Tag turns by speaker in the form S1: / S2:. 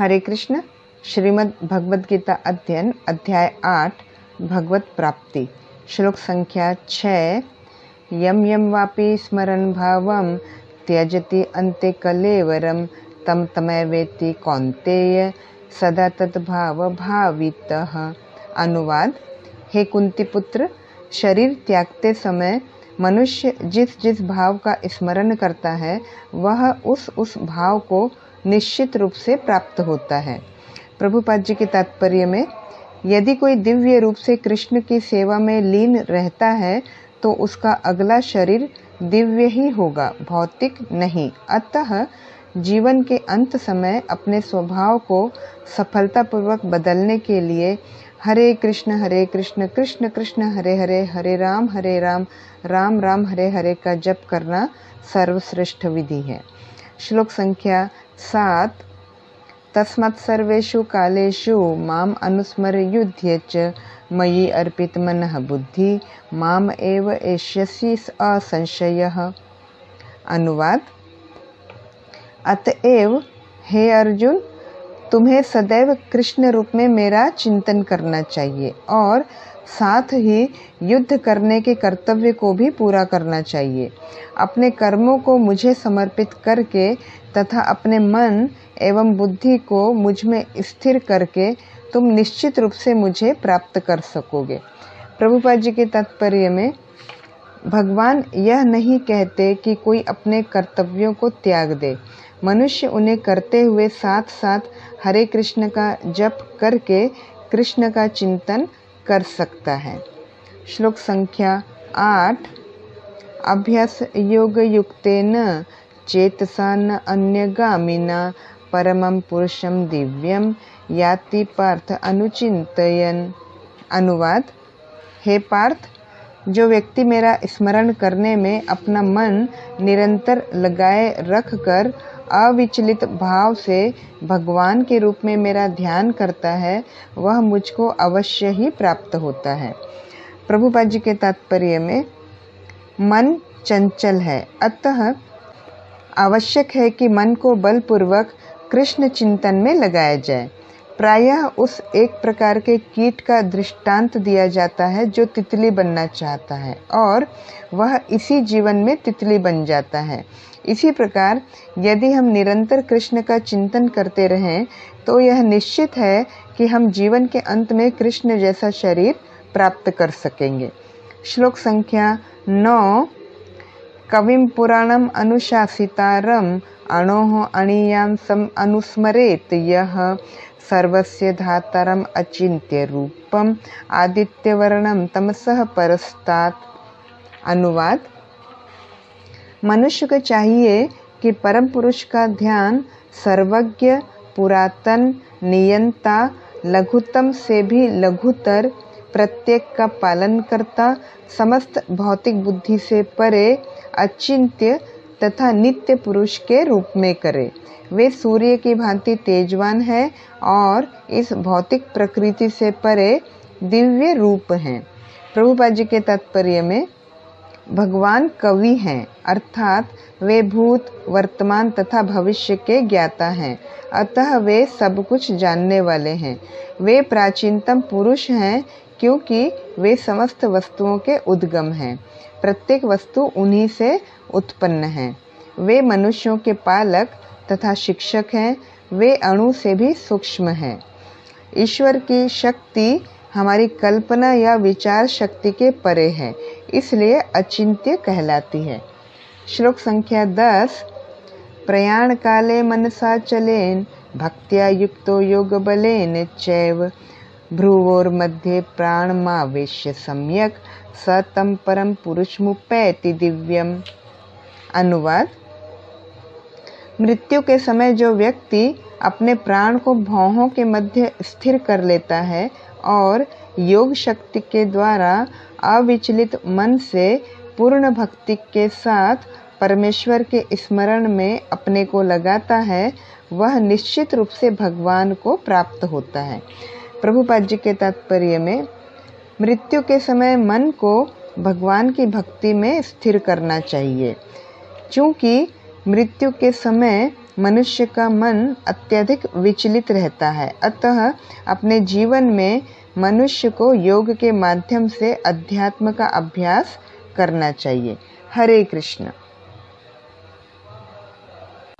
S1: हरे कृष्ण। श्रीमद् भगवद गीता अध्ययन अध्याय 8 भगवत प्राप्ति। श्लोक संख्या 6। यम यम वापि स्मरन् भावं त्यजति अन्ते कलेवरं तम तमैवेति कौन्तेय सदा तद्भाव भावितः। अनुवाद। हे कुंती पुत्र, शरीर त्यागते समय मनुष्य जिस जिस भाव का स्मरण करता है वह उस भाव को निश्चित रूप से प्राप्त होता है। प्रभुपाद जी के तात्पर्य में, यदि कोई दिव्य रूप से कृष्ण की सेवा में लीन रहता है तो उसका अगला शरीर दिव्य ही होगा, भौतिक नहीं। अतः जीवन के अंत समय अपने स्वभाव को सफलतापूर्वक बदलने के लिए हरे कृष्ण कृष्ण कृष्ण हरे हरे, हरे राम राम राम हरे हरे का जप करना सर्वश्रेष्ठ विधि है। श्लोक संख्या 7। तस्मात् सर्वेषु कालेषु माम अनुस्मर युध्य च मयि अर्पित मनः बुद्धि माम एव एष्यसि असंशयः। अनुवाद। अतएव हे अर्जुन, तुम्हें सदैव कृष्ण रूप में मेरा चिंतन करना चाहिए और साथ ही युद्ध करने के कर्तव्य को भी पूरा करना चाहिए। अपने कर्मों को मुझे समर्पित करके तथा अपने मन एवं बुद्धि को मुझ में स्थिर करके तुम निश्चित रूप से मुझे प्राप्त कर सकोगे। प्रभुपाद जी के तात्पर्य में, भगवान यह नहीं कहते कि कोई अपने कर्तव्यों को त्याग दे। मनुष्य उन्हें करते हुए साथ साथ हरे कृष्ण का जप करके कृष्ण का चिंतन कर सकता है। श्लोक संख्या 8। अभ्यास योग युक्तेन चेतसा न अन्यगामिना परमं पुरुषं दिव्यं याति पार्थ अनुचिंतयन्। अनुवाद। हे पार्थ, जो व्यक्ति मेरा स्मरण करने में अपना मन निरंतर लगाए रख कर अविचलित भाव से भगवान के रूप में मेरा ध्यान करता है वह मुझको अवश्य ही प्राप्त होता है। प्रभुपाद जी के तात्पर्य में, मन चंचल है, अतः आवश्यक है कि मन को बलपूर्वक कृष्ण चिंतन में लगाया जाए। प्रायः उस एक प्रकार के कीट का दृष्टांत दिया जाता है जो तितली बनना चाहता है और वह इसी जीवन में तितली बन जाता है। इसी प्रकार यदि हम निरंतर कृष्ण का चिंतन करते रहें तो यह निश्चित है कि हम जीवन के अंत में कृष्ण जैसा शरीर प्राप्त कर सकेंगे। श्लोक संख्या 9। कविं पुराणम अनुशासितारम अणोः अणीयां सम अनुस्मरेत यः सर्वस्य धातारम अचिन्त्य रूपम आदित्यवर्णम तमसः परस्तात्। अनुवाद। मनुष्य को चाहिए कि परम पुरुष का ध्यान सर्वज्ञ, पुरातन, नियंता, लघुतम से भी लघुतर, प्रत्येक का पालन करता, समस्त भौतिक बुद्धि से परे, अचिंत्य तथा नित्य पुरुष के रूप में करे। वे सूर्य की भांति तेजवान है और इस भौतिक प्रकृति से परे दिव्य रूप हैं। प्रभुपाद जी के तात्पर्य में, भगवान कवि हैं, अर्थात वे भूत, वर्तमान तथा भविष्य के ज्ञाता हैं, अतः वे सब कुछ जानने वाले हैं। वे प्राचीनतम पुरुष हैं क्योंकि वे समस्त वस्तुओं के उद्गम हैं। प्रत्येक वस्तु उन्हीं से उत्पन्न है। वे मनुष्यों के पालक तथा शिक्षक हैं। वे अणु से भी सूक्ष्म हैं। ईश्वर की शक्ति हमारी कल्पना या विचार शक्ति के परे है, इसलिए अचिंत्य कहलाती है। श्लोक संख्या 10। प्रयाण काले मनसा चलेन भक्त्या युक्तो योग बलेन चैव भ्रुवोर मध्ये प्राणमावेश्य सम्यक स तं परम पुरुषमुपैति दिव्यम। अनुवाद। मृत्यु के समय जो व्यक्ति अपने प्राण को भौहों के मध्य स्थिर कर लेता है और योग शक्ति के द्वारा अविचलित मन से पूर्ण भक्ति के साथ परमेश्वर के स्मरण में अपने को लगाता है, वह निश्चित रूप से भगवान को प्राप्त होता है। प्रभुपाद जी के तात्पर्य में, मृत्यु के समय मन को भगवान की भक्ति में स्थिर करना चाहिए। चूँकि मृत्यु के समय मनुष्य का मन अत्यधिक विचलित रहता है। अतः अपने जीवन में मनुष्य को योग के माध्यम से अध्यात्म का अभ्यास करना चाहिए। हरे कृष्ण।